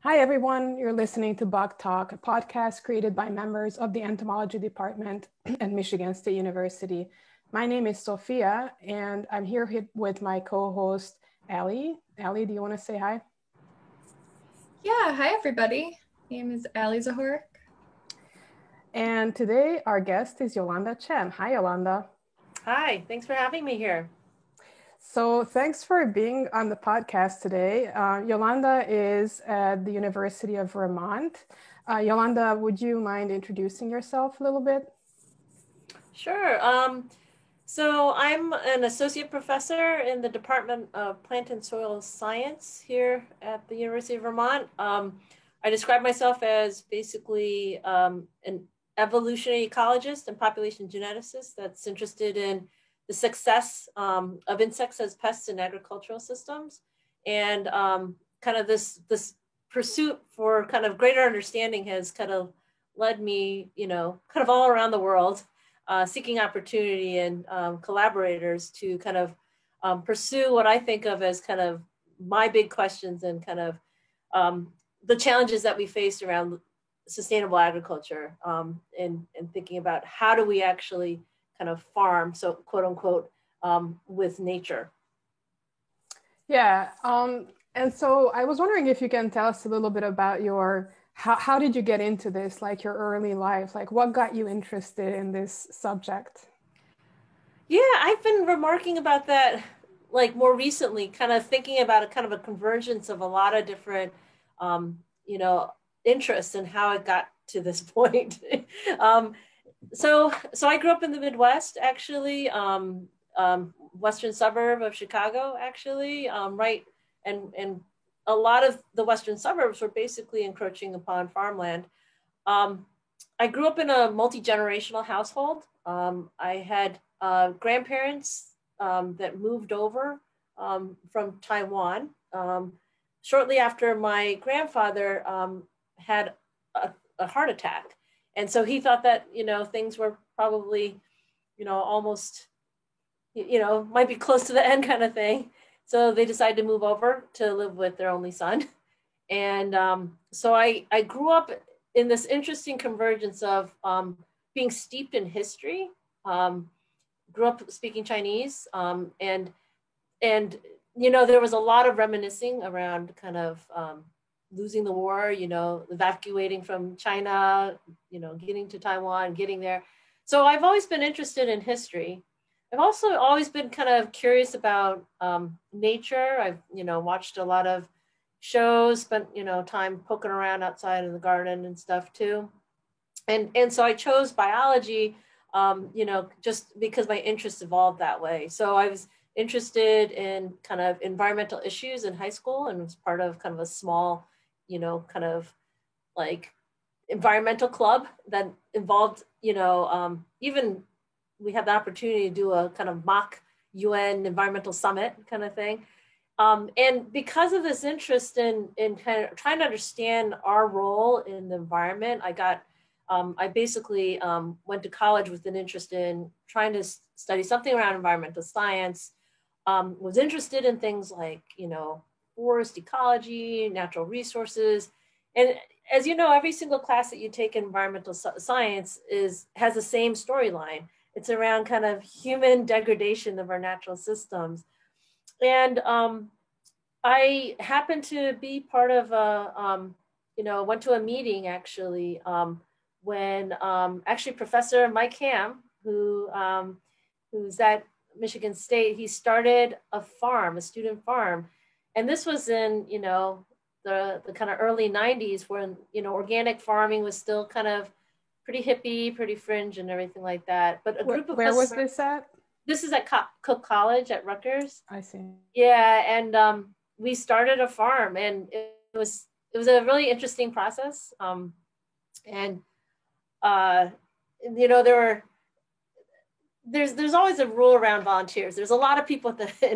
Hi, everyone. You're listening to Bug Talk, a podcast created by members of the entomology department at Michigan State University. My name is Sophia, and I'm here with my co-host, Ali. Ali, do you want to say hi? Yeah, hi everybody. My name is Ali Zahor. And today, our guest is Yolanda Chen. Hi, Yolanda. Hi, thanks for having me here. So thanks for being on the podcast today. Yolanda is at the University of Vermont. Yolanda, would you mind introducing yourself a little bit? Sure. So I'm an associate professor in the Department of Plant and Soil Science here at the University of Vermont. I describe myself as basically an evolutionary ecologist and population geneticist that's interested in the success of insects as pests in agricultural systems, and kind of this pursuit for kind of greater understanding has kind of led me, kind of all around the world, seeking opportunity and collaborators to kind of pursue what I think of as kind of my big questions and kind of the challenges that we face around sustainable agriculture, and thinking about how do we actually kind of farm, so quote unquote, with nature. Yeah. And so I was wondering if you can tell us a little bit about how did you get into this, like your early life? Like what got you interested in this subject? Yeah, I've been remarking about that like more recently, kind of thinking about a kind of a convergence of a lot of different, um, you know, interests and how it got to this point. um, so I grew up in the Midwest, actually, western suburb of Chicago, actually, right, and a lot of the western suburbs were basically encroaching upon farmland. Um, I grew up in a multi-generational household. I had grandparents that moved over from Taiwan shortly after my grandfather had a heart attack. And so he thought that, things were probably, almost, might be close to the end kind of thing. So they decided to move over to live with their only son. And so I grew up in this interesting convergence of being steeped in history, um, grew up speaking Chinese, and there was a lot of reminiscing around kind of losing the war, evacuating from China, getting to Taiwan, getting there. So I've always been interested in history. I've also always been kind of curious about nature. I've watched a lot of shows, spent time poking around outside in the garden and stuff too. And so I chose biology, just because my interest evolved that way. So I was interested in kind of environmental issues in high school and was part of kind of a small, kind of like environmental club that involved, even we had the opportunity to do a kind of mock UN environmental summit kind of thing. And because of this interest in kind of trying to understand our role in the environment, I basically went to college with an interest in trying to study something around environmental science, was interested in things like, forest ecology, natural resources. And as you know, every single class that you take in environmental science has the same storyline. It's around kind of human degradation of our natural systems. And I happened to be part of went to a meeting actually, when actually Professor Mike Ham, who's at Michigan State, he started a farm, a student farm. And this was in, the kind of early 90s when, organic farming was still kind of pretty hippie, pretty fringe and everything like that. But a group of Where us, was this at? this is at Cook College at Rutgers. I see. Yeah, and we started a farm, and it was a really interesting process. And there were there's always a rule around volunteers. There's a lot of people at the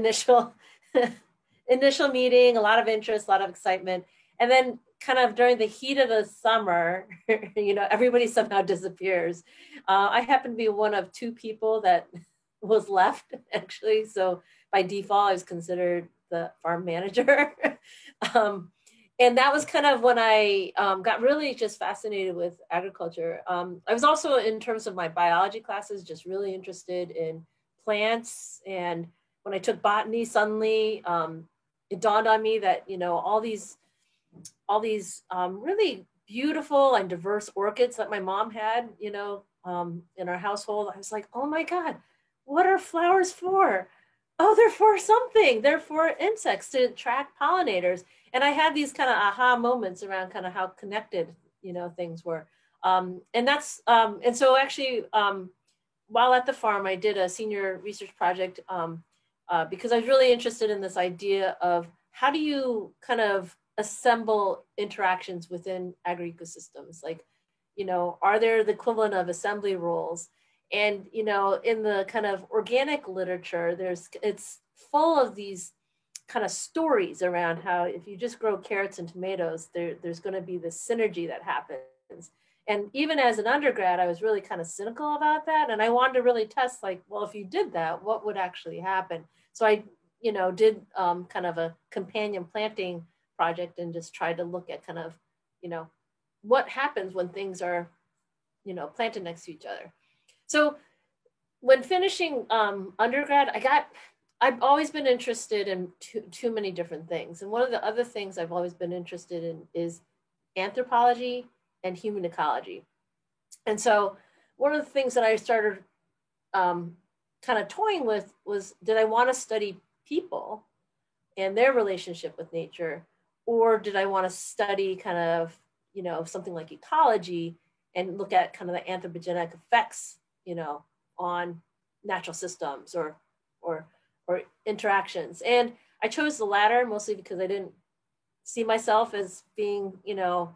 initial meeting, a lot of interest, a lot of excitement, and then kind of during the heat of the summer, everybody somehow disappears. I happen to be one of two people that was left, actually. So by default, I was considered the farm manager. um, And that was kind of when I got really just fascinated with agriculture. I was also, in terms of my biology classes, just really interested in plants. And when I took botany, suddenly it dawned on me that, you know, all these really beautiful and diverse orchids that my mom had, you know, in our household. I was like, oh my God, what are flowers for? Oh, they're for something. They're for insects to attract pollinators. And I had these kind of aha moments around kind of how connected, you know, things were. And so actually, while at the farm, I did a senior research project because I was really interested in this idea of how do you kind of assemble interactions within agri-ecosystems? Like, you know, are there the equivalent of assembly rules? And, you know, in the kind of organic literature, it's full of these kind of stories around how if you just grow carrots and tomatoes, there's going to be this synergy that happens. And even as an undergrad, I was really kind of cynical about that. And I wanted to really test, like, well, if you did that, what would actually happen? So I, you know, did kind of a companion planting project and just tried to look at kind of, you know, what happens when things are, you know, planted next to each other. So when finishing undergrad, I've always been interested in too many different things. And one of the other things I've always been interested in is anthropology and human ecology. And so one of the things that I started kind of toying with was, did I want to study people and their relationship with nature? Or did I want to study kind of, you know, something like ecology and look at kind of the anthropogenic effects, you know, on natural systems or interactions? And I chose the latter mostly because I didn't see myself as being, you know,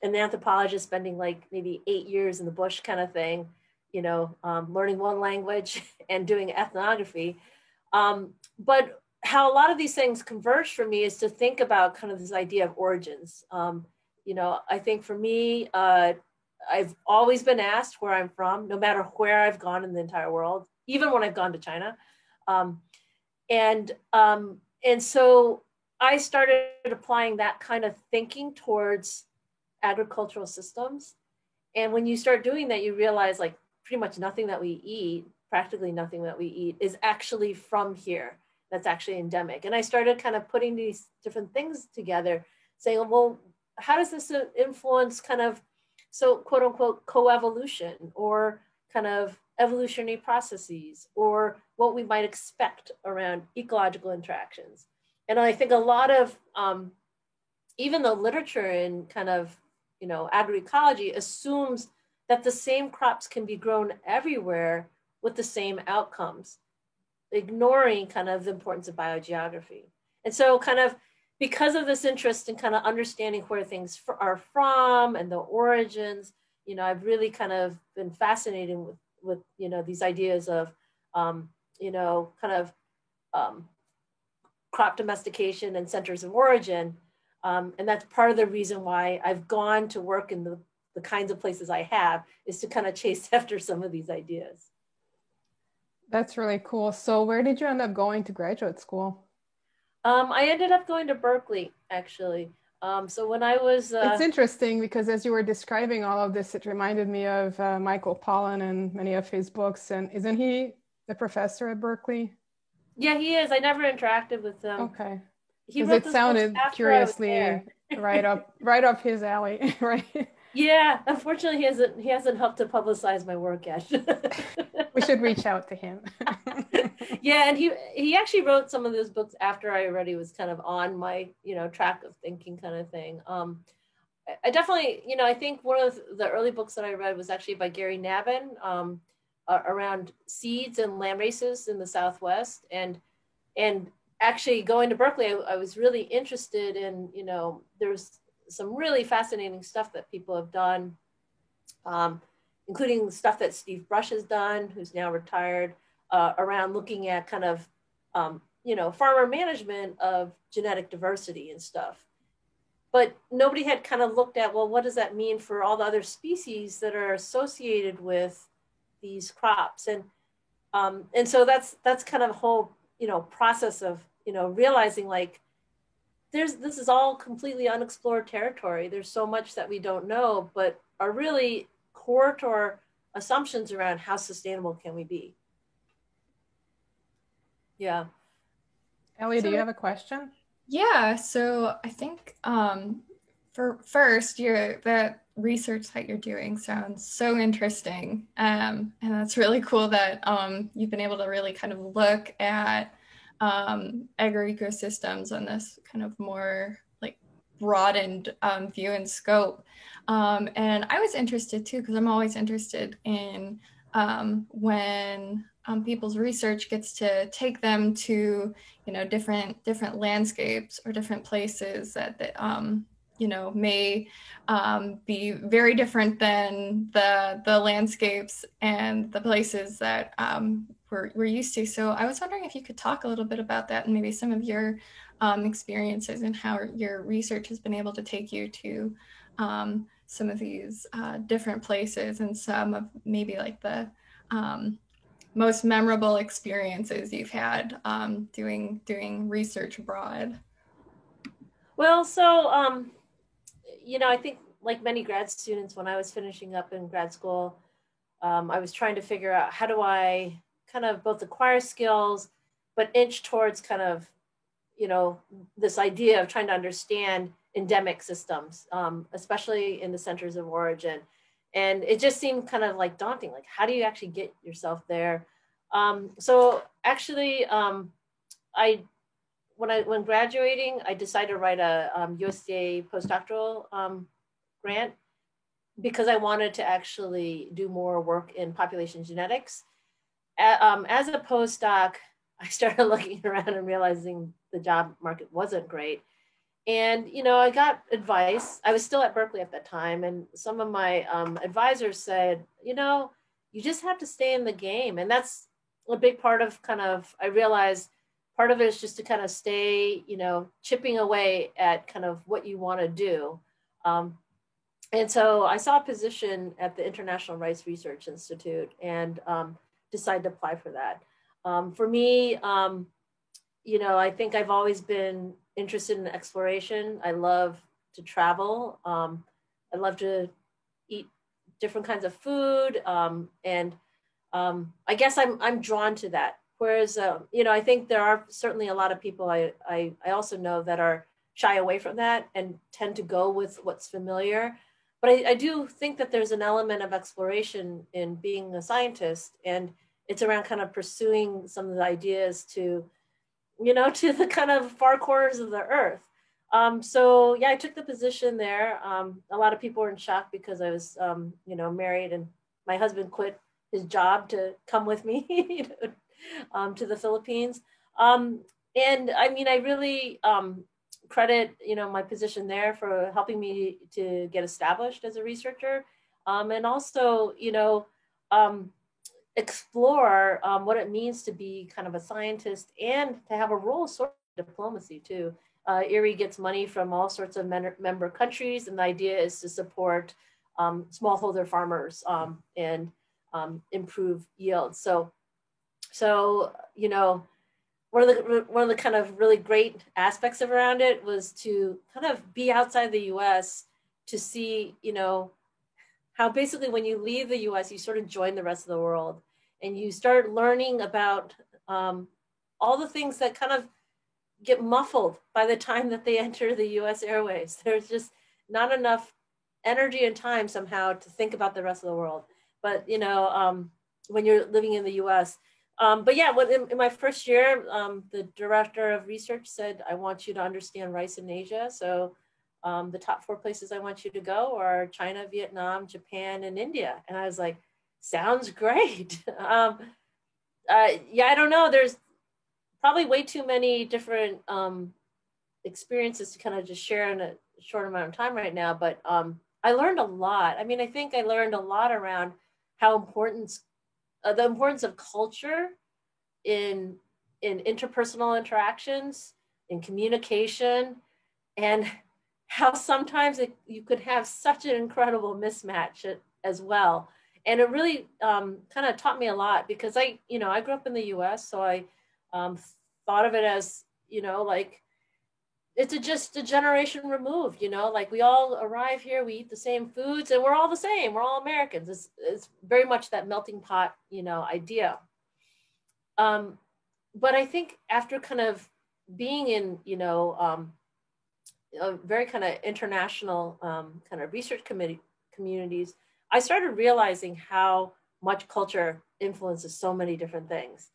an anthropologist spending like maybe 8 years in the bush kind of thing, you know, learning one language and doing ethnography. But how a lot of these things converge for me is to think about kind of this idea of origins. You know, I think for me, I've always been asked where I'm from, no matter where I've gone in the entire world, even when I've gone to China. And so I started applying that kind of thinking towards agricultural systems. And when you start doing that, you realize like pretty much nothing that we eat, practically nothing that we eat, is actually from here. That's actually endemic. And I started kind of putting these different things together, saying, well, how does this influence kind of, so quote unquote, coevolution or kind of evolutionary processes or what we might expect around ecological interactions? And I think a lot of even the literature in kind of, you know, agroecology assumes that the same crops can be grown everywhere with the same outcomes, ignoring kind of the importance of biogeography. And so kind of because of this interest in kind of understanding where things are from and the origins, you know, I've really kind of been fascinated with you know, these ideas of, you know, kind of crop domestication and centers of origin. And that's part of the reason why I've gone to work in the kinds of places I have, is to kind of chase after some of these ideas. That's really cool. So where did you end up going to graduate school? I ended up going to Berkeley, actually. So when I was... It's interesting because as you were describing all of this, it reminded me of Michael Pollan and many of his books. And isn't he the professor at Berkeley? Yeah, he is. I never interacted with him. Okay. He Because wrote it this book sounded after I was curiously there. right up his alley, right? Yeah, unfortunately, he hasn't helped to publicize my work yet. We should reach out to him. Yeah, and he actually wrote some of those books after I already was kind of on my, you know, track of thinking kind of thing. I definitely, you know, I think one of the early books that I read was actually by Gary Nabhan, around seeds and lamb races in the Southwest. And actually going to Berkeley, I was really interested in, you know, there's some really fascinating stuff that people have done, including stuff that Steve Brush has done, who's now retired, around looking at kind of, you know, farmer management of genetic diversity and stuff. But nobody had kind of looked at, well, what does that mean for all the other species that are associated with these crops? And so that's kind of a whole, you know, process of, you know, realizing like this is all completely unexplored territory. There's so much that we don't know, but are really core to our assumptions around how sustainable can we be. Yeah. Ellie, do you have a question? Yeah, so I think for first, the research that you're doing sounds so interesting, and that's really cool that you've been able to really kind of look at agroecosystems on this kind of more like broadened view and scope. And I was interested too, because I'm always interested in when people's research gets to take them to, you know, different landscapes or different places that you know, may be very different than the landscapes and the places that we're used to. So I was wondering if you could talk a little bit about that and maybe some of your experiences and how your research has been able to take you to some of these different places and some of maybe like the most memorable experiences you've had doing research abroad. Well, so, you know, I think like many grad students, when I was finishing up in grad school, I was trying to figure out how do I kind of both acquire skills, but inch towards kind of, you know, this idea of trying to understand endemic systems, especially in the centers of origin. And it just seemed kind of like daunting. Like, how do you actually get yourself there? So actually, when graduating, I decided to write a USDA postdoctoral grant because I wanted to actually do more work in population genetics. As a postdoc, I started looking around and realizing the job market wasn't great. And, you know, I got advice. I was still at Berkeley at that time. And some of my advisors said, you know, you just have to stay in the game. And that's a big part of kind of, I realized part of it is just to kind of stay, you know, chipping away at kind of what you want to do. And so I saw a position at the International Rice Research Institute and decided to apply for that. For me, you know, I think I've always been interested in exploration. I love to travel. I love to eat different kinds of food. And I guess I'm drawn to that. Whereas, you know, I think there are certainly a lot of people I also know that are shy away from that and tend to go with what's familiar. But I do think that there's an element of exploration in being a scientist, and it's around kind of pursuing some of the ideas to, you know, to the kind of far corners of the earth. So yeah, I took the position there. A lot of people were in shock because I was, you know, married and my husband quit his job to come with me you know, to the Philippines. And I mean, I really credit, you know, my position there for helping me to get established as a researcher. And also, you know, explore what it means to be kind of a scientist and to have a role sort of diplomacy too. IRRI gets money from all sorts of member countries, and the idea is to support smallholder farmers and improve yields. So you know, one of the kind of really great aspects around it was to kind of be outside the U.S. to see, you know, how basically when you leave the US, you sort of join the rest of the world and you start learning about all the things that kind of get muffled by the time that they enter the US airways. There's just not enough energy and time somehow to think about the rest of the world. But, you know, when you're living in the US. But yeah, in my first year, the director of research said, I want you to understand rice in Asia. So the top 4 places I want you to go are China, Vietnam, Japan, and India. And I was like, sounds great. Yeah, I don't know. There's probably way too many different experiences to kind of just share in a short amount of time right now. But I learned a lot. I mean, I think I learned a lot around how important the importance of culture in interpersonal interactions, in communication, and how sometimes you could have such an incredible mismatch as well. And it really kind of taught me a lot because I grew up in the US, so I thought of it as, you know, like it's just a generation removed, like we all arrive here, we eat the same foods, and we're all the same. We're all Americans. It's very much that melting pot, idea. But I think after kind of being in, a very kind of international kind of research communities, I started realizing how much culture influences so many different things.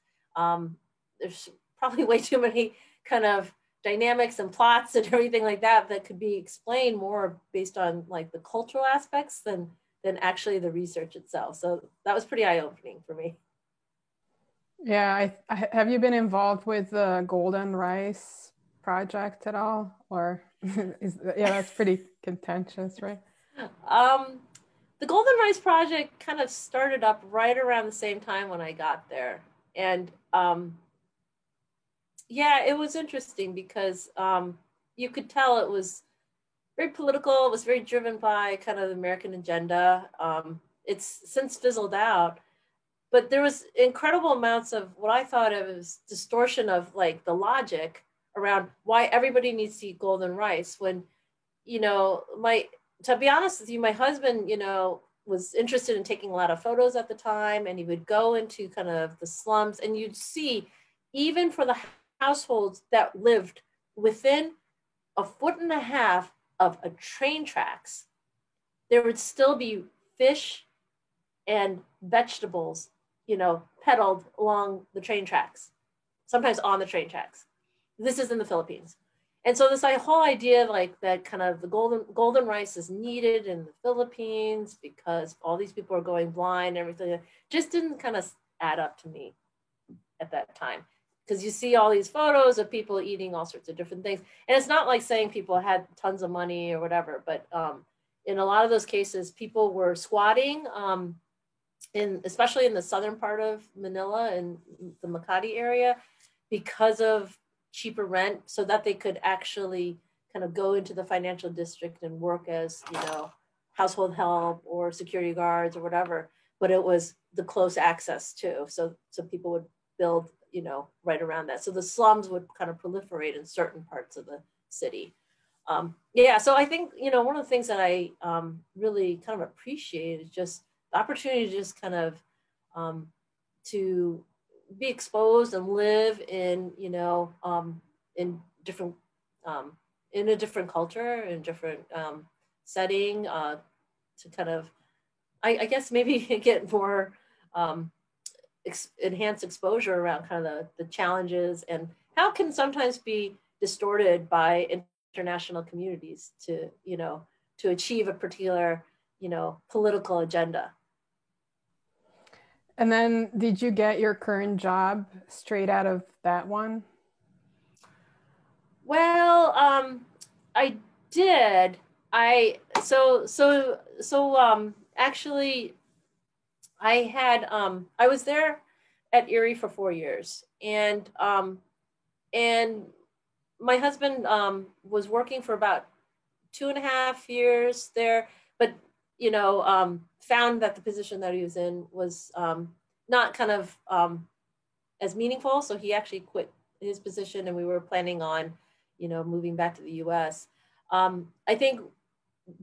There's probably way too many kind of dynamics and plots and everything like that that could be explained more based on like the cultural aspects than actually the research itself. So that was pretty eye-opening for me. Yeah, have you been involved with the Golden Rice Project at all? Or yeah, that's pretty contentious, right? Um, the Golden Rice Project kind of started up right around the same time when I got there. And yeah, it was interesting because you could tell it was very political. It was very driven by kind of the American agenda. It's since fizzled out, but there was incredible amounts of what I thought of as distortion of like the logic around why everybody needs to eat golden rice when, to be honest with you, my husband, was interested in taking a lot of photos at the time, and he would go into kind of the slums, and you'd see even for the households that lived within a foot and a half of a train tracks, there would still be fish and vegetables, peddled along the train tracks, sometimes on the train tracks. This is in the Philippines. And so this whole idea like that kind of the golden rice is needed in the Philippines because all these people are going blind and everything just didn't kind of add up to me at that time. Because you see all these photos of people eating all sorts of different things. And it's not like saying people had tons of money or whatever, but in a lot of those cases, people were squatting, especially in the southern part of Manila and the Makati area, because of cheaper rent, so that they could actually kind of go into the financial district and work as, household help or security guards or whatever. But it was the close access too. So people would build, right around that. So the slums would kind of proliferate in certain parts of the city. Yeah, so I think, one of the things that I really kind of appreciate is just the opportunity to just kind of to be exposed and live in, in different, in a different culture, in different setting, to kind of, I guess maybe get more enhanced exposure around kind of the challenges and how it can sometimes be distorted by international communities to, to achieve a particular, political agenda. And then did you get your current job straight out of that one? Well, I did. Actually I was there at Erie for 4 years, and my husband was working for about 2.5 years there, but found that the position that he was in was not kind of as meaningful. So he actually quit his position, and we were planning on, moving back to the U.S. I think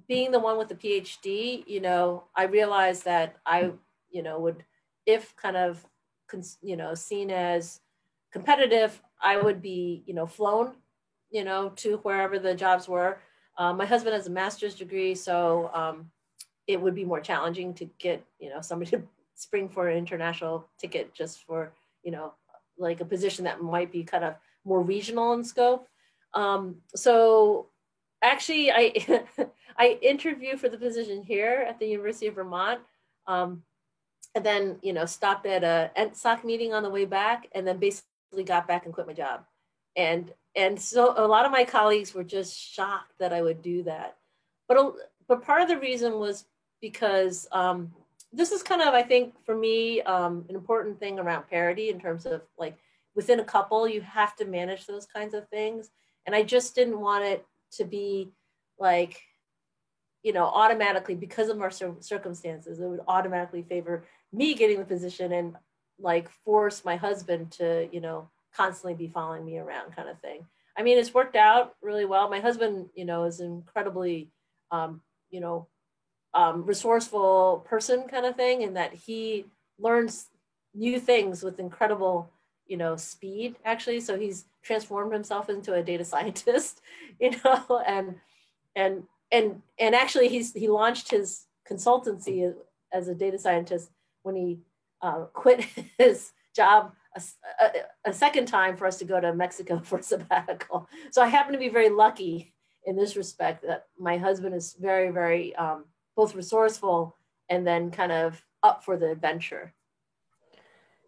being the one with the PhD, I realized that I, would, if kind of, seen as competitive, I would be, flown, to wherever the jobs were. My husband has a master's degree, so it would be more challenging to get, somebody to spring for an international ticket just for, like a position that might be kind of more regional in scope. So actually, I I interviewed for the position here at the University of Vermont, and then stopped at a NSOC meeting on the way back, and then basically got back and quit my job. And so a lot of my colleagues were just shocked that I would do that. But part of the reason was because this is kind of, I think, for me, an important thing around parity in terms of like within a couple, you have to manage those kinds of things. And I just didn't want it to be like, automatically, because of our circumstances, it would automatically favor me getting the position and like force my husband to, constantly be following me around kind of thing. I mean, it's worked out really well. My husband, you know, is incredibly, you know, resourceful person kind of thing, in that he learns new things with incredible, you know, speed actually. So he's transformed himself into a data scientist, you know, and and actually he launched his consultancy as a data scientist when he quit his job a second time for us to go to Mexico for sabbatical. So I happen to be very lucky in this respect that my husband is very, very both resourceful and then kind of up for the adventure.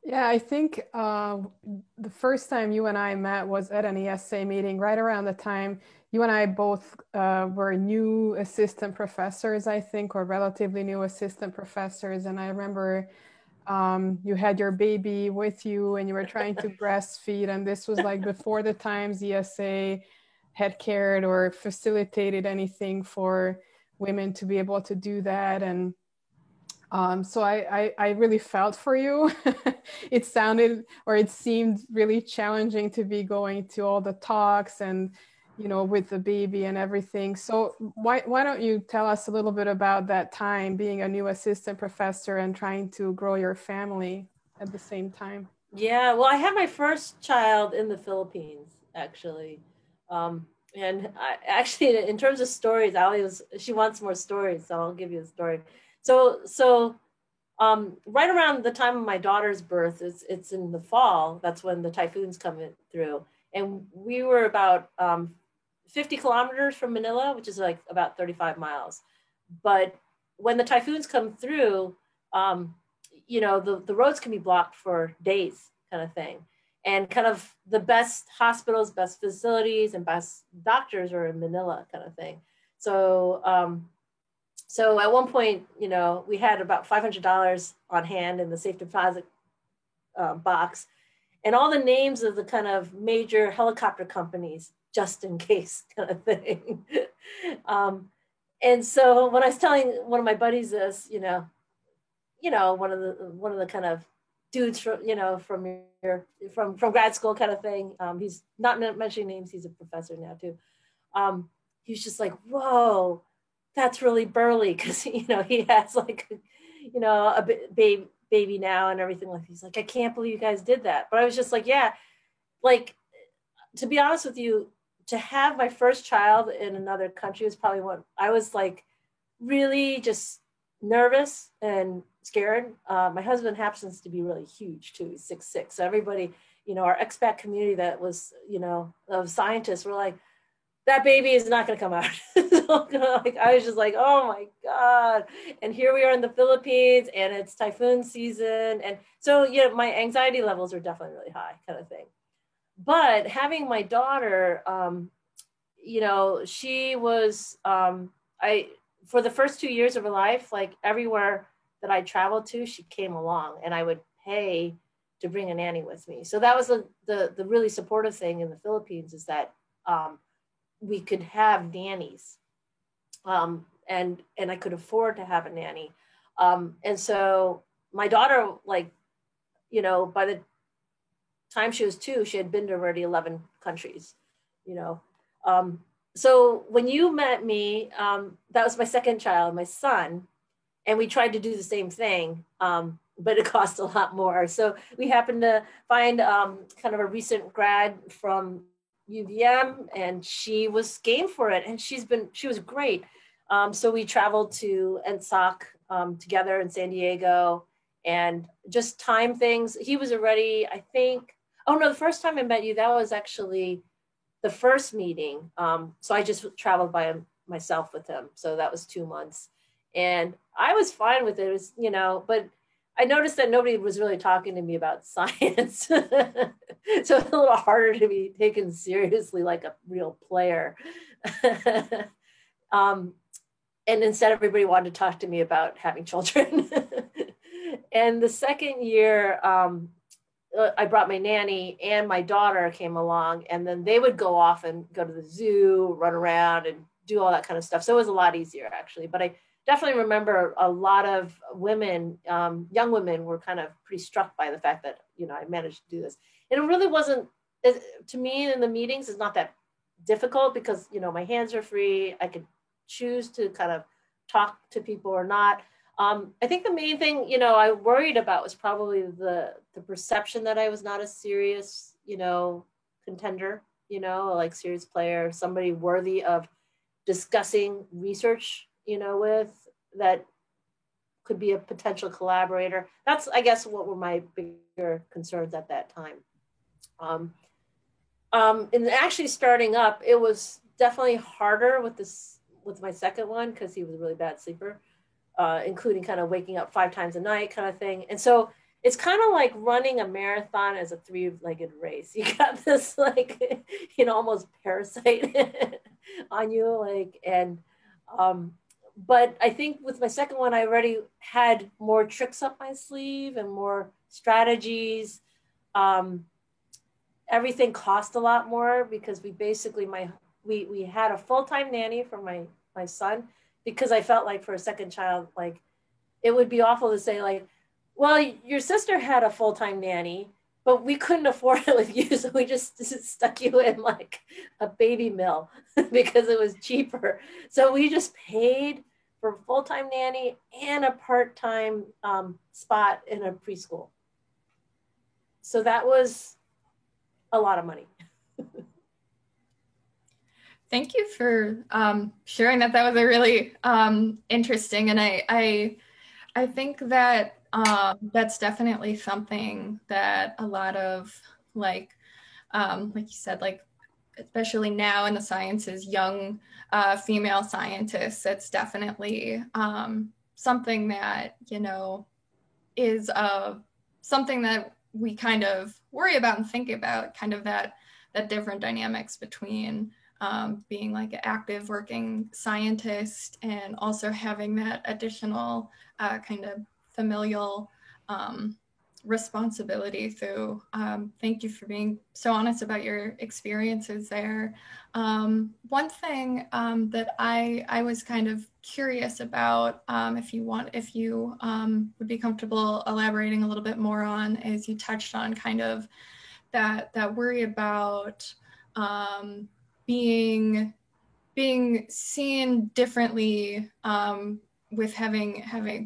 Yeah, I think the first time you and I met was at an ESA meeting, right around the time you and I both were new assistant professors, I think, or relatively new assistant professors. And I remember you had your baby with you and you were trying to breastfeed. And this was like before the times ESA had cared or facilitated anything for women to be able to do that. And so I really felt for you. It sounded or it seemed really challenging to be going to all the talks and, you know, with the baby and everything. So why don't you tell us a little bit about that time being a new assistant professor and trying to grow your family at the same time? Yeah, well, I had my first child in the Philippines, actually. And I, actually, in terms of stories, she wants more stories, so I'll give you a story. So right around the time of my daughter's birth, it's in the fall. That's when the typhoons come through, and we were about 50 kilometers from Manila, which is like about 35 miles. But when the typhoons come through, you know, the roads can be blocked for days, kind of thing. And kind of the best hospitals, best facilities, and best doctors are in Manila, kind of thing. So so at one point, you know, we had about $500 on hand in the safe deposit box, and all the names of the kind of major helicopter companies, just in case, kind of thing. And so when I was telling one of my buddies this, one of the kind of dudes from, you know, from grad school kind of thing. He's not mentioning names. He's a professor now too. He's just like, whoa, that's really burly, because you know he has like, you know, a baby now and everything. Like, he's like, I can't believe you guys did that. But I was just like, yeah, like, to be honest with you, to have my first child in another country was probably what I was like, really just nervous and scared. My husband happens to be really huge too. He's 6'6". So everybody, you know, our expat community that was, you know, of scientists were like, that baby is not going to come out. So, like, I was just like, oh my God. And here we are in the Philippines and it's typhoon season. And so, yeah, my anxiety levels are definitely really high, kind of thing. But having my daughter, you know, she was, for the first 2 years of her life, like everywhere that I traveled to, she came along, and I would pay to bring a nanny with me. So that was the really supportive thing in the Philippines, is that we could have nannies, and I could afford to have a nanny. And so my daughter, like, you know, by the time she was 2, she had been to already 11 countries, you know. So when you met me, that was my second child, my son, and we tried to do the same thing, but it cost a lot more. So we happened to find kind of a recent grad from UVM, and she was game for it, and she was great. So we traveled to NSOC together in San Diego, and just time things. He was already, I think, oh no, the first time I met you, that was actually the first meeting. So I just traveled by myself with him. So that was 2 months. And I was fine with it. It was, you know, but I noticed that nobody was really talking to me about science. So it's a little harder to be taken seriously like a real player. And instead, everybody wanted to talk to me about having children. And the second year, I brought my nanny, and my daughter came along, and then they would go off and go to the zoo, run around and do all that kind of stuff. So it was a lot easier, actually. But I definitely remember a lot of women, young women, were kind of pretty struck by the fact that, you know, I managed to do this. And it really wasn't to me in the meetings is not that difficult because, you know, my hands are free. I could choose to kind of talk to people or not. I think the main thing, you know, I worried about was probably the perception that I was not a serious, you know, contender, you know, like serious player, somebody worthy of discussing research, you know, with, that could be a potential collaborator. That's, I guess, what were my bigger concerns at that time. And actually starting up, it was definitely harder with this, with my second one, because he was a really bad sleeper, including kind of waking up 5 times a night kind of thing. And so it's kind of like running a marathon as a 3-legged race. You got this like, you know, almost parasite on you, like, and but I think with my second one, I already had more tricks up my sleeve and more strategies. Everything cost a lot more because we basically, we had a full-time nanny for my son, because I felt like for a second child, like it would be awful to say like, well, your sister had a full-time nanny, but we couldn't afford it with you, so we just stuck you in like a baby mill because it was cheaper. So we just paid for a full-time nanny and a part-time spot in a preschool. So that was a lot of money. Thank you for sharing that. That was a really interesting, and I think that that's definitely something that a lot of like you said, like especially now in the sciences, young female scientists, it's definitely something that, you know, is something that we kind of worry about and think about, kind of that different dynamics between being like an active working scientist and also having that additional kind of familial responsibility. So thank you for being so honest about your experiences there. One thing that I was kind of curious about, if you would be comfortable elaborating a little bit more on, is you touched on kind of that worry about being seen differently with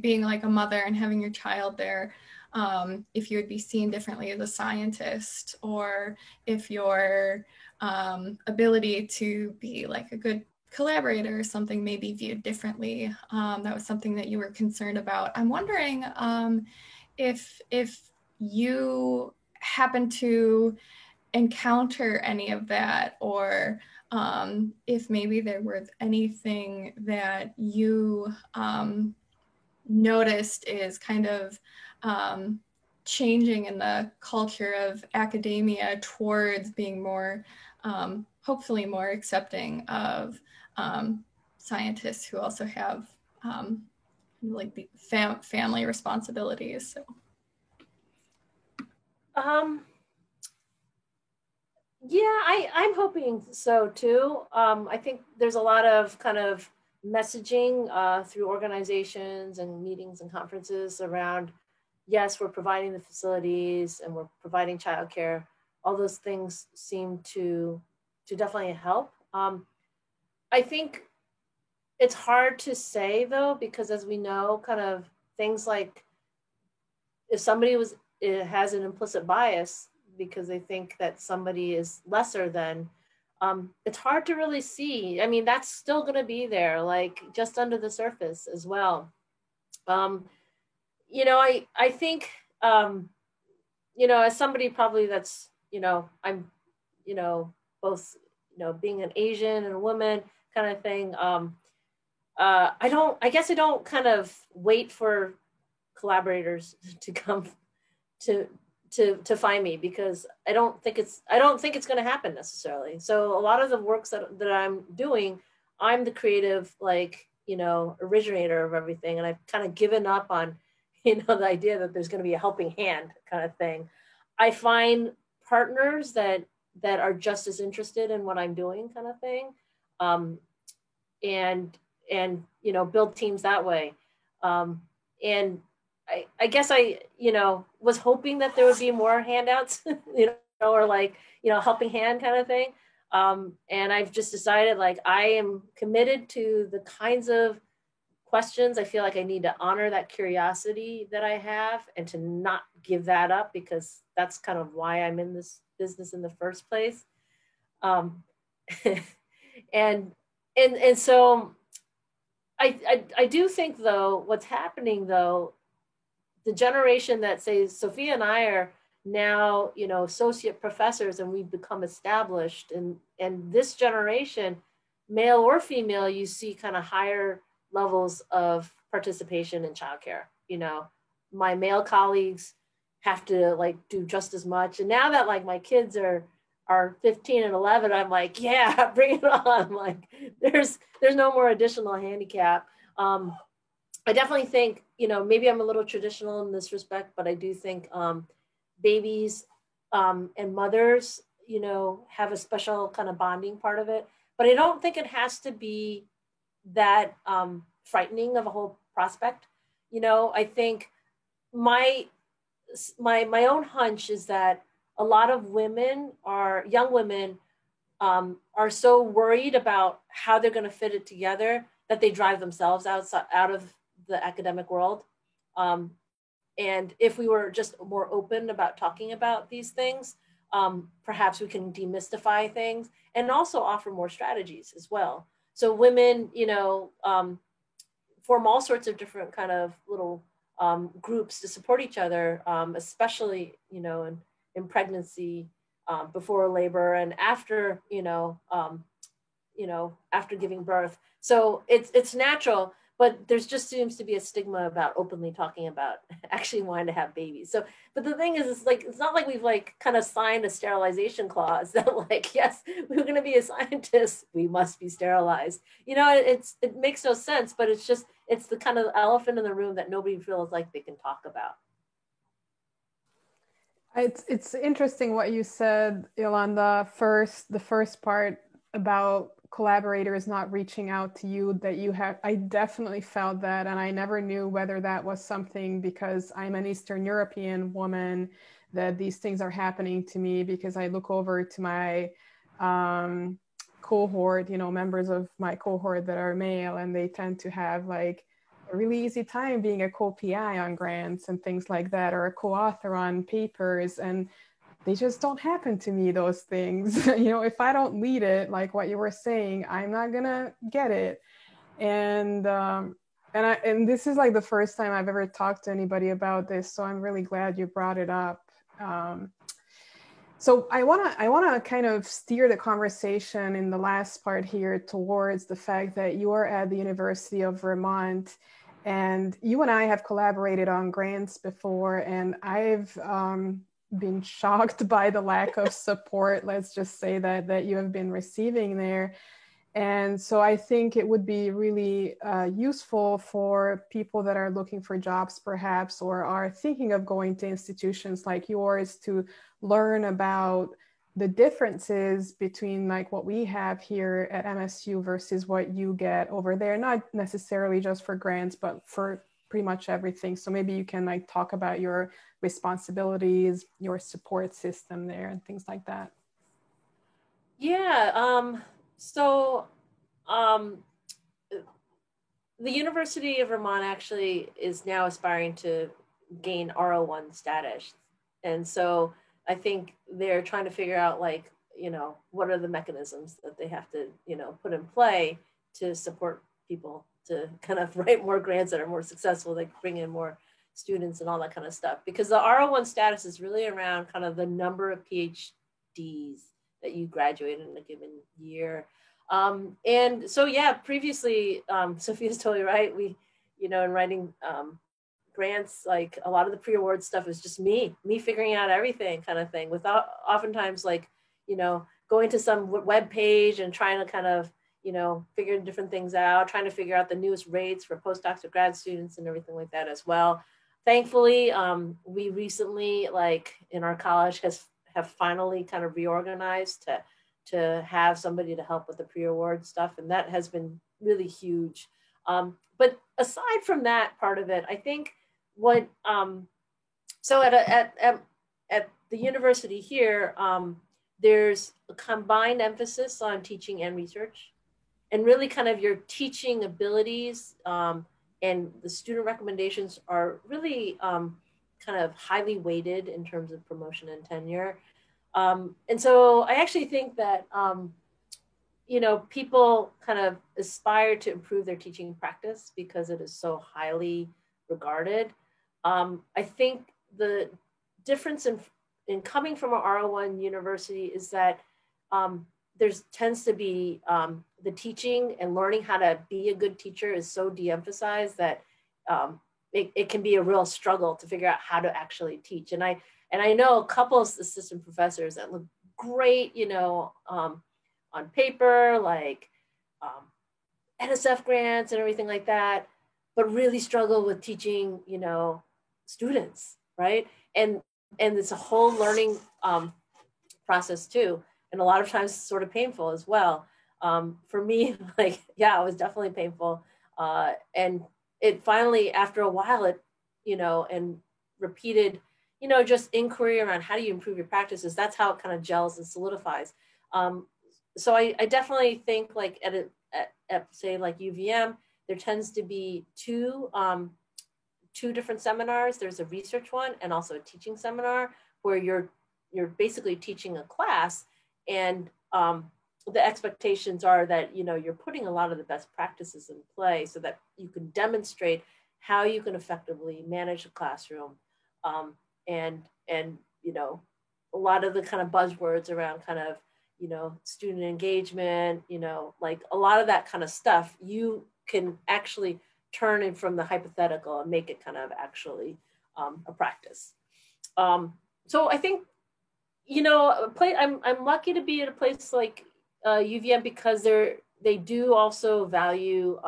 being like a mother and having your child there. If you would be seen differently as a scientist, or if your ability to be like a good collaborator or something may be viewed differently. That was something that you were concerned about. I'm wondering if you happen to encounter any of that, or if maybe there was anything that you noticed is kind of changing in the culture of academia towards being more, hopefully more accepting of scientists who also have like the family responsibilities. So. Yeah, I'm hoping so too. I think there's a lot of kind of messaging through organizations and meetings and conferences around, yes, we're providing the facilities and we're providing childcare. All those things seem to definitely help. I think it's hard to say though, because as we know, kind of things like if somebody has an implicit bias because they think that somebody is lesser than, it's hard to really see. I mean, that's still going to be there, like just under the surface as well. You know, I think, you know, as somebody probably that's, you know, I'm, you know, both, you know, being an Asian and a woman kind of thing. I guess I don't kind of wait for collaborators to come to find me, because I don't think it's going to happen necessarily. So a lot of the works that I'm doing, I'm the creative, like, you know, originator of everything. And I've kind of given up on, you know, the idea that there's going to be a helping hand kind of thing. I find partners that are just as interested in what I'm doing kind of thing. And, you know, build teams that way. And I guess I, you know, was hoping that there would be more handouts, you or like, you know, helping hand kind of thing. And I've just decided like I am committed to the kinds of questions. I feel like I need to honor that curiosity that I have and to not give that up, because that's kind of why I'm in this business in the first place. Um, and so I do think though, what's happening though, the generation that say Sophia and I are now, you know, associate professors and we've become established, and this generation, male or female, you see kind of higher levels of participation in childcare. You know, my male colleagues have to like do just as much. And now that like my kids are 15 and 11, I'm like, yeah, bring it on. Like there's no more additional handicap. I definitely think, you know, maybe I'm a little traditional in this respect, but I do think babies and mothers, you know, have a special kind of bonding part of it. But I don't think it has to be that frightening of a whole prospect. You know, I think my own hunch is that a lot of women young women are so worried about how they're going to fit it together that they drive themselves out of the academic world. And if we were just more open about talking about these things, perhaps we can demystify things and also offer more strategies as well. So women, you know, form all sorts of different kind of little groups to support each other, especially, you know, in pregnancy, before labor, and after, after giving birth. So it's natural, but there's just seems to be a stigma about openly talking about actually wanting to have babies. So, but the thing is, it's like, it's not like we've like kind of signed a sterilization clause that like, yes, we're going to be a scientist, we must be sterilized. You know, it makes no sense, but it's the kind of elephant in the room that nobody feels like they can talk about. It's interesting what you said, Yolanda. The first part about collaborators not reaching out to you, that you have, I definitely felt that, and I never knew whether that was something because I'm an Eastern European woman that these things are happening to me, because I look over to my cohort, you know, members of my cohort that are male, and they tend to have like a really easy time being a co-PI on grants and things like that, or a co-author on papers, and they just don't happen to me, those things. You know, if I don't lead it, like what you were saying, I'm not gonna get it. And this is like the first time I've ever talked to anybody about this, so I'm really glad you brought it up. So I wanna kind of steer the conversation in the last part here towards the fact that you are at the University of Vermont, and you and I have collaborated on grants before, and I've been shocked by the lack of support, let's just say, that you have been receiving there. And so I think it would be really useful for people that are looking for jobs perhaps, or are thinking of going to institutions like yours, to learn about the differences between like what we have here at MSU versus what you get over there, not necessarily just for grants, but for pretty much everything. So maybe you can like talk about your responsibilities, your support system there, and things like that. Yeah. So the University of Vermont actually is now aspiring to gain R01 status. And so I think they're trying to figure out like, you know, what are the mechanisms that they have to, you know, put in play to support people to kind of write more grants that are more successful, like bring in more students and all that kind of stuff. Because the R01 status is really around kind of the number of PhDs that you graduate in a given year. And so, yeah, previously, Sophia's totally right. We, you know, in writing grants, like a lot of the pre-award stuff is just me figuring out everything kind of thing, without oftentimes like, you know, going to some web page and trying to kind of, you know, figure different things out, trying to figure out the newest rates for postdocs or grad students and everything like that as well. Thankfully, we recently, like in our college, have finally kind of reorganized to have somebody to help with the pre-award stuff. And that has been really huge. But aside from that part of it, I think what, so at the university here, there's a combined emphasis on teaching and research, and really kind of your teaching abilities and the student recommendations are really kind of highly weighted in terms of promotion and tenure. And so I actually think that, people kind of aspire to improve their teaching practice because it is so highly regarded. I think the difference in coming from an R01 university is that there's tends to be the teaching and learning how to be a good teacher is so de-emphasized that it can be a real struggle to figure out how to actually teach. And I know a couple of assistant professors that look great, on paper, like NSF grants and everything like that, but really struggle with teaching, students, right? And it's a whole learning process too. And a lot of times it's sort of painful as well. For me, it was definitely painful. And it finally, after a while, and repeated, just inquiry around how do you improve your practices, that's how it kind of gels and solidifies. So I definitely think at say like UVM, there tends to be two different seminars. There's a research one and also a teaching seminar where you're basically teaching a class, and the expectations are that you're putting a lot of the best practices in play so that you can demonstrate how you can effectively manage a classroom, and a lot of the kind of buzzwords around kind of student engagement, like a lot of that kind of stuff you can actually turn it from the hypothetical and make it kind of actually a practice. So I think I'm lucky to be at a place like UVM because they do also value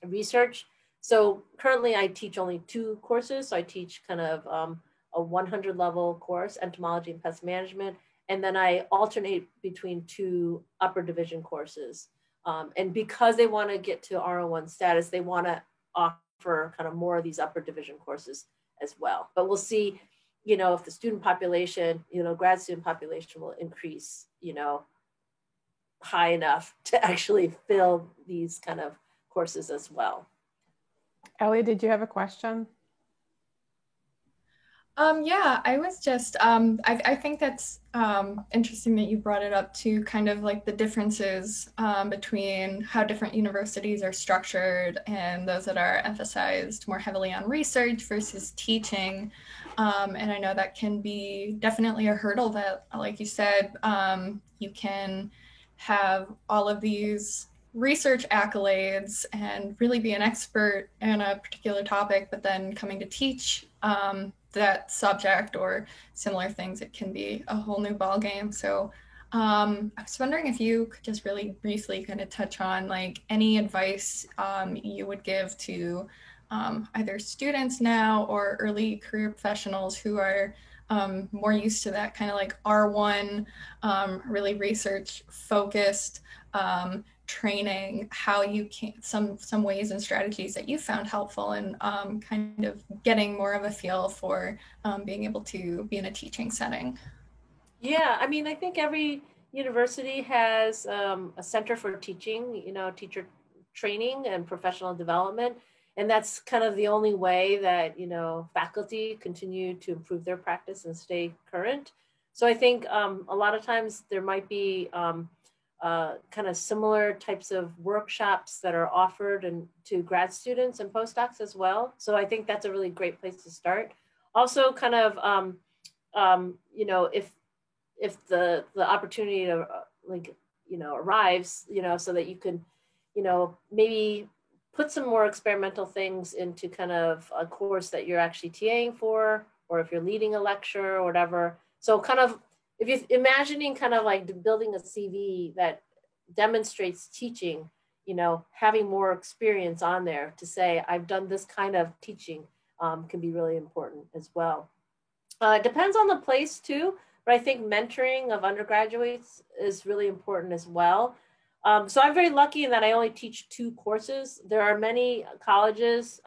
research. So currently I teach only 2 courses. So I teach kind of a 100 level course, entomology and pest management, and then I alternate between 2 upper division courses. And because they want to get to R01 status, they want to offer kind of more of these upper division courses as well. But we'll see, if the student population, grad student population will increase, high enough to actually fill these kind of courses as well. Ellie, did you have a question? Yeah, I was just, I think that's interesting that you brought it up to kind of like the differences between how different universities are structured and those that are emphasized more heavily on research versus teaching. And I know that can be definitely a hurdle that, like you said, you can have all of these research accolades and really be an expert in a particular topic, but then coming to teach that subject or similar things, it can be a whole new ballgame. So I was wondering if you could just really briefly kind of touch on like any advice you would give to either students now or early career professionals who are more used to that kind of like R1, really research focused training, how you can some ways and strategies that you found helpful in kind of getting more of a feel for being able to be in a teaching setting. Yeah, I mean, I think every university has a center for teaching, teacher training and professional development. And that's kind of the only way that, faculty continue to improve their practice and stay current. So I think a lot of times there might be kind of similar types of workshops that are offered to grad students and postdocs as well. So I think that's a really great place to start. Also kind of, if the opportunity to arrives, so that you can, maybe put some more experimental things into kind of a course that you're actually TAing for, or if you're leading a lecture or whatever. So kind of, if you're imagining kind of like building a CV that demonstrates teaching, having more experience on there to say, I've done this kind of teaching can be really important as well. It depends on the place too, but I think mentoring of undergraduates is really important as well. So I'm very lucky in that I only teach 2 courses. There are many colleges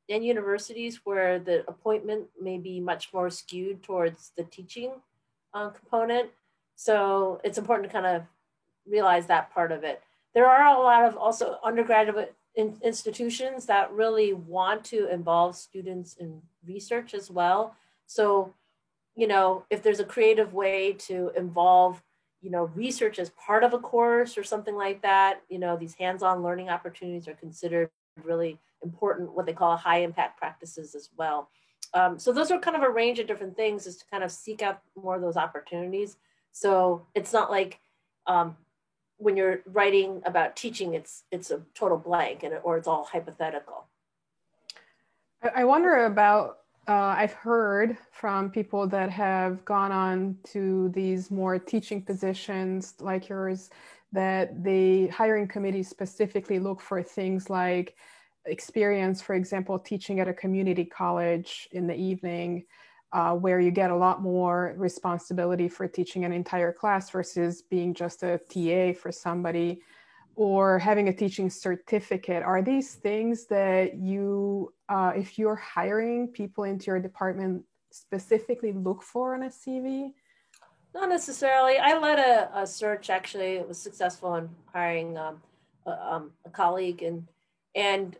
and universities where the appointment may be much more skewed towards the teaching component. So it's important to kind of realize that part of it. There are a lot of also undergraduate institutions that really want to involve students in research as well. So, if there's a creative way to involve, research as part of a course or something like that, these hands-on learning opportunities are considered really important, what they call high impact practices as well. So those are kind of a range of different things, is to kind of seek out more of those opportunities. So it's not like when you're writing about teaching, it's a total blank or it's all hypothetical. I wonder about, I've heard from people that have gone on to these more teaching positions like yours, that the hiring committee specifically look for things like experience, for example, teaching at a community college in the evening, where you get a lot more responsibility for teaching an entire class versus being just a TA for somebody, or having a teaching certificate. Are these things that you, if you're hiring people into your department, specifically look for on a CV? Not necessarily. I led a search, actually. It was successful in hiring a colleague, and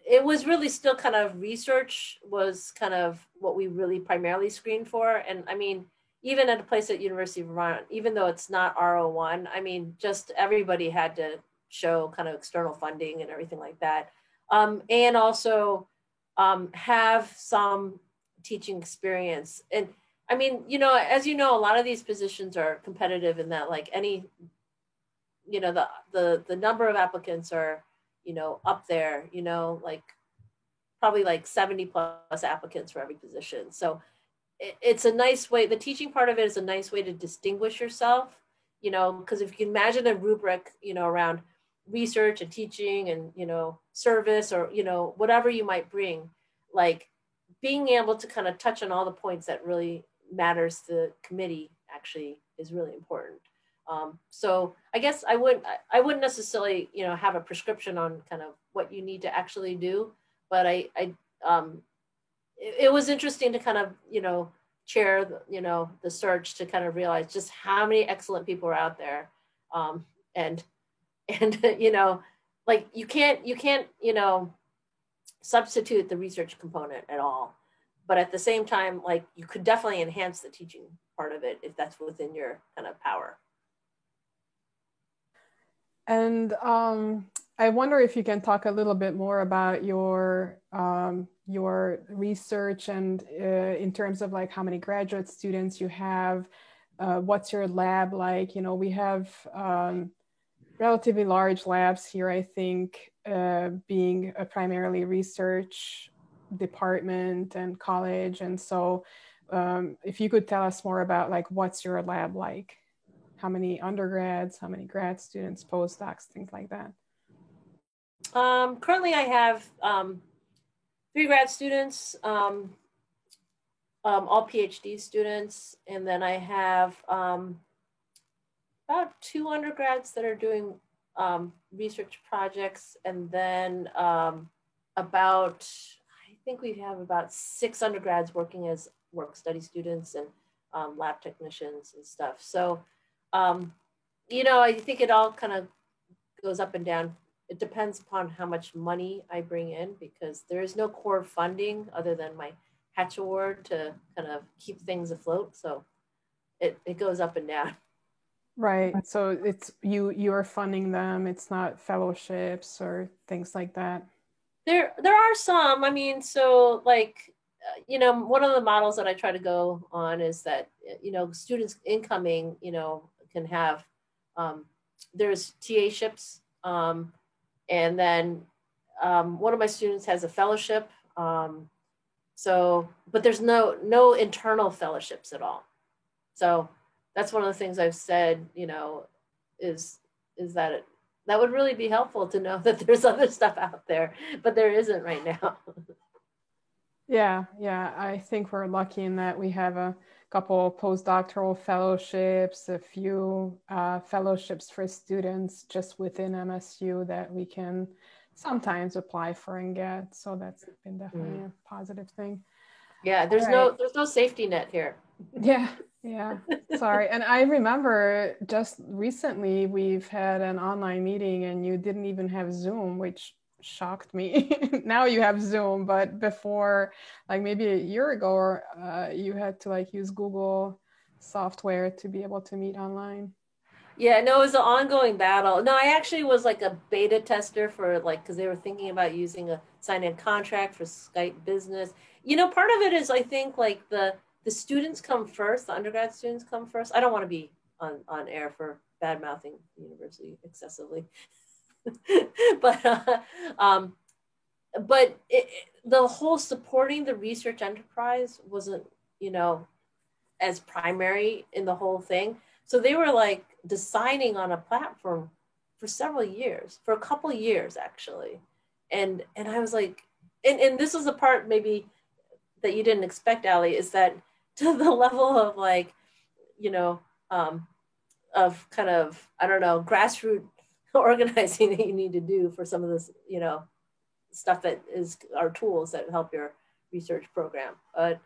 it was really still kind of research was kind of what we really primarily screened for. And I mean, even at a place at University of Vermont, even though it's not R01, I mean, just everybody had to show kind of external funding and everything like that. And also have some teaching experience. And I mean, as you know, a lot of these positions are competitive in that, like any, the number of applicants are, up there, like probably like 70 plus applicants for every position. So it's a nice way, the teaching part of it is a nice way to distinguish yourself, because if you can imagine a rubric, around research and teaching and, service or, whatever you might bring, like being able to kind of touch on all the points that really matters to the committee actually is really important. So I guess I wouldn't necessarily, have a prescription on kind of what you need to actually do, but it was interesting to kind of, chair, the search to kind of realize just how many excellent people are out there. And like you can't, substitute the research component at all. But at the same time, like you could definitely enhance the teaching part of it if that's within your kind of power. And I wonder if you can talk a little bit more about your research and in terms of like how many graduate students you have, what's your lab like? We have relatively large labs here, I think, being a primarily research department and college. And so if you could tell us more about like, what's your lab like? How many undergrads, how many grad students, postdocs, things like that? Currently I have 3 grad students, all PhD students. And then I have about 2 undergrads that are doing research projects. And then I think we have about 6 undergrads working as work study students and lab technicians and stuff. So, I think it all kind of goes up and down. It depends upon how much money I bring in, because there is no core funding other than my Hatch Award to kind of keep things afloat. So it goes up and down. Right. So it's you're funding them. It's not fellowships or things like that. There are some. I mean, so like, one of the models that I try to go on is that, students incoming, can have, there's TA-ships. And then one of my students has a fellowship. But there's no internal fellowships at all. So that's one of the things I've said, is that that would really be helpful to know that there's other stuff out there, but there isn't right now. Yeah. I think we're lucky in that we have a couple postdoctoral fellowships, a few fellowships for students just within MSU that we can sometimes apply for and get. So that's been definitely a positive thing. Yeah, there's no safety net here. Yeah. Sorry. And I remember just recently we've had an online meeting and you didn't even have Zoom, which shocked me. Now you have Zoom, but before, like maybe a year ago, you had to like use Google software to be able to meet online. Yeah, no, it was an ongoing battle. No, I actually was like a beta tester for like, because they were thinking about using a sign-in contract for Skype Business. Part of it is I think like the students come first, the undergrad students come first. I don't want to be on air for bad mouthing university excessively, but the whole supporting the research enterprise wasn't as primary in the whole thing. So they were like deciding on a platform for several years, for a couple of years actually. And I was like, and this was the part maybe that you didn't expect, Ali, is that to the level of like, of kind of, I don't know, grassroots organizing that you need to do for some of this, stuff that is our tools that help your research program. But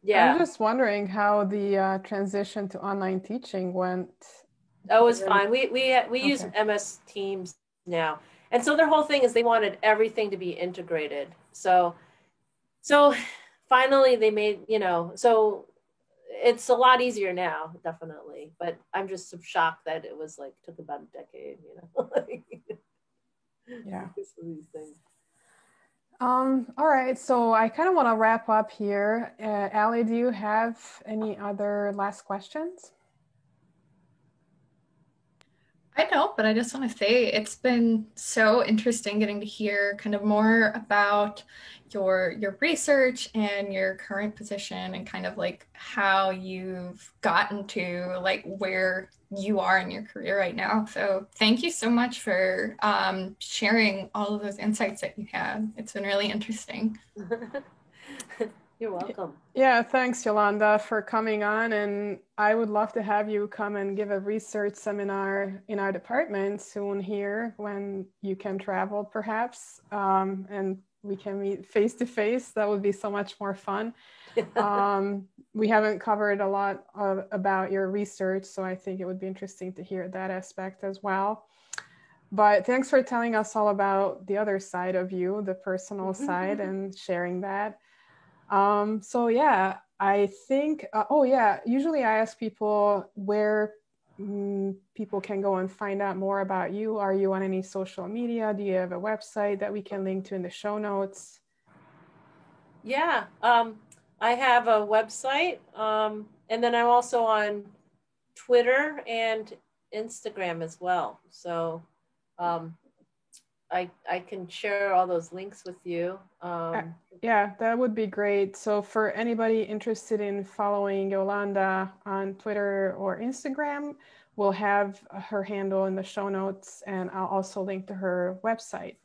yeah. I'm just wondering how the transition to online teaching went. That was fine. We use MS Teams now. And so their whole thing is they wanted everything to be integrated. So finally they made, so it's a lot easier now, definitely. But I'm just so shocked that it was like, took about a decade, Yeah. These things. All right, so I kind of want to wrap up here. Ali, do you have any other last questions? I don't, but I just want to say it's been so interesting getting to hear kind of more about your research and your current position and kind of like how you've gotten to like where you are in your career right now. So thank you so much for sharing all of those insights that you had. It's been really interesting. You're welcome. Yeah, thanks, Yolanda, for coming on. And I would love to have you come and give a research seminar in our department soon here when you can travel, perhaps, and we can meet face to face. That would be so much more fun. We haven't covered a lot about your research, so I think it would be interesting to hear that aspect as well. But thanks for telling us all about the other side of you, the personal side, and sharing that. So yeah, I think, usually I ask people where people can go and find out more about you. Are you on any social media? Do you have a website that we can link to in the show notes? Yeah, I have a website, and then I'm also on Twitter and Instagram as well. So I can share all those links with you. Yeah, that would be great. So for anybody interested in following Yolanda on Twitter or Instagram, we'll have her handle in the show notes, and I'll also link to her website.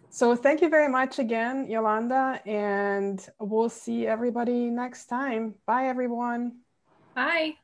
So thank you very much again, Yolanda, and we'll see everybody next time. Bye, everyone. Bye.